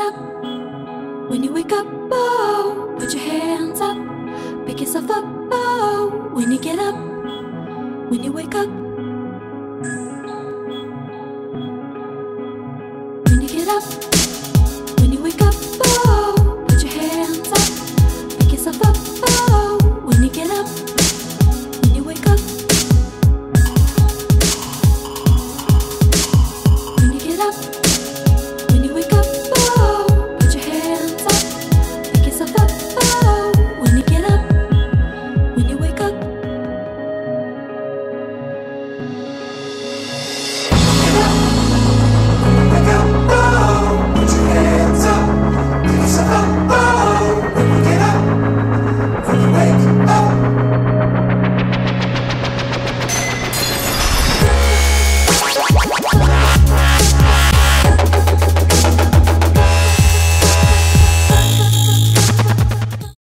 up. When you wake up, oh, put your hands up. Pick yourself up, oh, when you get up. When you wake up. When you get up. When you wake up, oh, put your hands up. Pick yourself up, oh, when you get up. When you wake up. When you get up.